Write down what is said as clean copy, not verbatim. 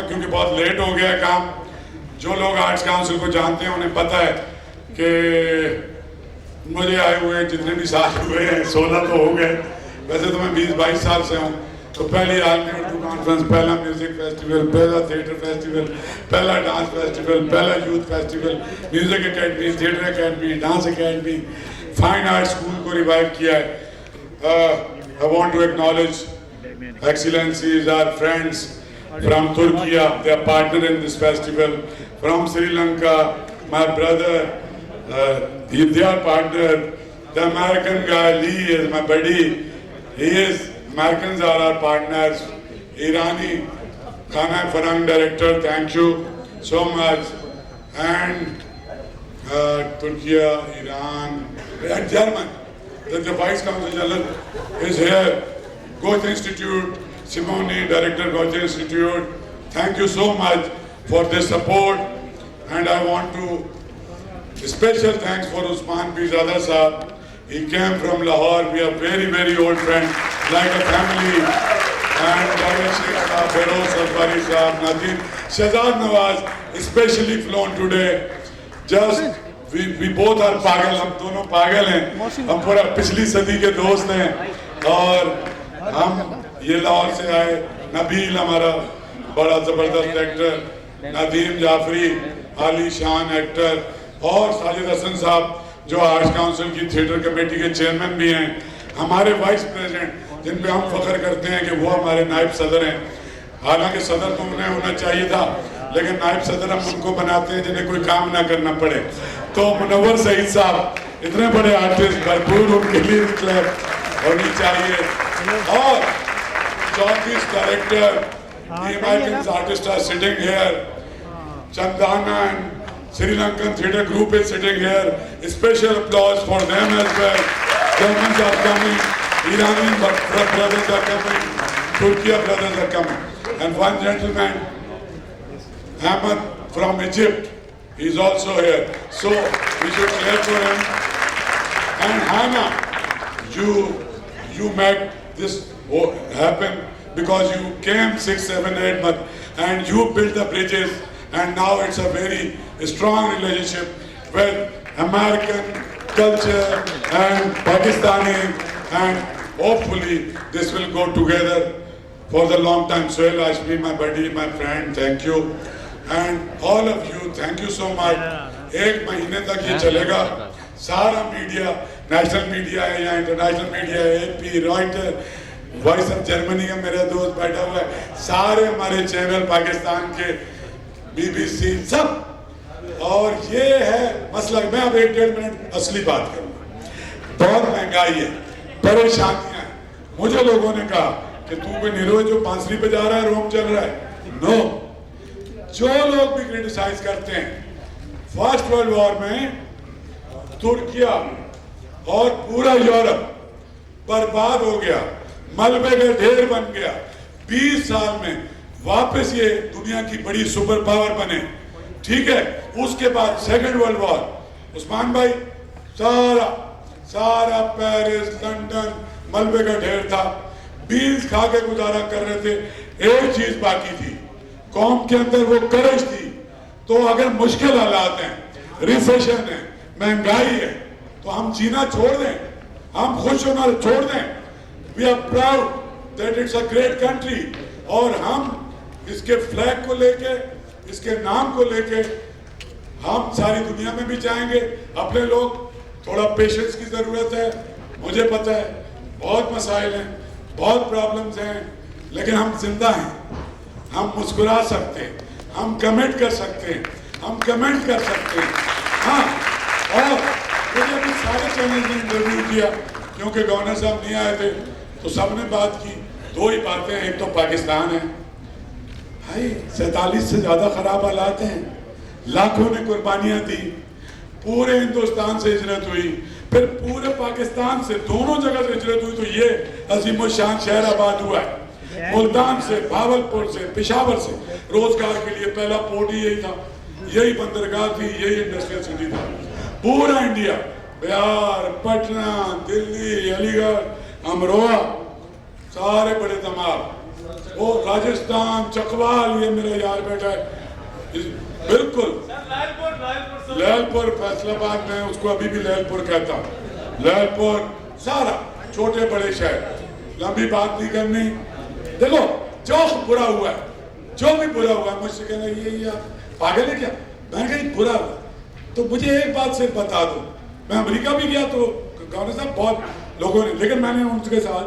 क्योंकि बहुत लेट हो गया काम। जो लोग आर्ट्स काउंसिल को जानते हैं उन्हें पता है कि मुझे आए हुए जितने भी साल हुए हैं 16 तो हो गए, वैसे तो मैं 20-22 साल से हूँ। तो पहली आलमी उर्दू कॉन्फ्रेंस, पहला म्यूजिक फेस्टिवल, पहला थिएटर फेस्टिवल, पहला डांस फेस्टिवल, पहला youth festival, music academy, theatre academy, dance academy, fine art school को रिवाइव किया है। I want to acknowledge Excellencies, our friends from Turkey, they are partner in this festival. From Sri Lanka, my brother, they are partner. The American guy Lee is my buddy. Americans are our partners. Irani, Khana Farang director, thank you so much. And Turkey, Iran, and German. The Vice Consul General is here. Goethe Institute, Simone, Director Goethe Institute, thank you so much for this support. And I want to special thanks for Usman Bizada Sahab. He came from Lahore. We are very, very old friends, like a family. And Sheikh Sahab, Feroz Salbari Sahab, Nadeem, Shahzad Nawaz, especially flown today. Just we both are पागल, हम दोनों पागल हैं, हम पूरा पिछली सदी के दोस्त हैं और हम ये लाहौर से आए। नबील हमारा बड़ा ज़बरदस्त एक्टर, नदीम जाफरी आली शान एक्टर, और साजिद हसन साहब जो आर्ट्स काउंसिल की थिएटर कमेटी के चेयरमैन भी हैं, हमारे वाइस प्रेसिडेंट जिन पे हम फख्र करते हैं कि वो हमारे नायब सदर हैं। हालांकि सदर तो उन्हें होना चाहिए था, लेकिन नायब सदर हम उनको बनाते हैं जिन्हें कोई काम ना करना पड़े। तो मुनव्वर सईद साहब इतने बड़े आर्टिस्ट, भरपूर उनके लिए क्लब होनी चाहिए। और चौंतीस director, American artists are sitting here. Chandana and Sri Lankan theatre group is sitting here. Special applause for them as well. Germans are coming, Iranian brothers are coming, Turkey brothers are coming. And one gentleman, Ahmed from Egypt, he is also here. So we should clap for him. And Hannah, you made this happen because you came 6, 7, 8 months and you built the bridges, and now it's a very strong relationship with American culture and Pakistani, and hopefully this will go together for the long time. Sohail Hashmi, my buddy, my friend, thank you. And all of you, thank you so much. एक महीने तक ये चलेगा, सारा media, national media है या international media है, AP, Reuter, voice of Germany का मेरा दोस्त बैठा हुआ है, सारे हमारे चैनल पाकिस्तान के, BBC सब। और ये है मसला। मैं अब 1-1.5 मिनट असली बात करूँगा। बहुत महंगाई है, परेशानियाँ हैं। मुझे लोगों ने कहा कि तू कोई निरोज जो बांसुरी पे जा रहा है, रोम चल रहा है। नो, जो लोग भी क्रिटिसाइज करते हैं, फर्स्ट वर्ल्ड वॉर में तुर्की और पूरा यूरोप बर्बाद हो गया, मलबे का ढेर बन गया। 20 साल में वापस ये दुनिया की बड़ी सुपर पावर बने, ठीक है। उसके बाद सेकेंड वर्ल्ड वॉर, उस्मान भाई, सारा पेरिस, लंदन मलबे का ढेर था, बीन्स खा के गुजारा कर रहे थे। एक चीज बाकी थी, कौम के अंदर वो करज थी। तो अगर मुश्किल हालात हैं, रिसेशन है, महंगाई है, तो हम जीना छोड़ दें, हम खुश होना छोड़ दें। We are proud that it's a great country, और हम इसके फ्लैग को लेके, इसके नाम को लेके हम सारी दुनिया में भी जाएंगे। अपने लोग, थोड़ा पेशेंस की जरूरत है, मुझे पता है बहुत मसाइल हैं, बहुत प्रॉब्लम्स हैं, लेकिन हम जिंदा हैं, हम मुस्कुरा सकते हैं, हम कमेंट कर सकते हैं, हम कमेंट कर सकते हैं। हाँ, और मुझे अभी सारे चैनल ने इंटरव्यू किया, क्योंकि गवर्नर साहब नहीं आए थे, तो सबने बात की। 2 ही बातें, एक तो पाकिस्तान है भाई, 47 से ज्यादा खराब हालात हैं, लाखों ने कुर्बानियां दी, पूरे हिंदुस्तान से हिजरत हुई, फिर पूरे पाकिस्तान से, दोनों जगह से हिजरत हुई। तो ये अजीम शान शहर आबाद हुआ है, मुल्तान से, भावलपुर से, पेशावर से। रोजगार के लिए पहला पोर्ट ही यही था, यही बंदरगाह थी, यही इंडस्ट्रियल सिटी था। पूरा इंडिया, बिहार, पटना, दिल्ली, अलीगढ़, अमरोहा, सारे बड़े तमाम वो राजस्थान चकवाल, ये मेरा यार बैठा है बिल्कुल लैलपुर फैसलाबाद में, उसको अभी भी लैलपुर कहता हूँ। लैलपुर सारा छोटे बड़े शहर, लंबी बात नहीं करनी। देखो जो बुरा हुआ है, जो भी बुरा हुआ है, मुझसे कहना ये आप पागल है क्या, मैं कहीं बुरा हुआ तो मुझे एक बात सिर्फ बता दो। मैं अमेरिका भी गया तो गवर्नर साहब बहुत लोगों ने, लेकिन मैंने उनके साथ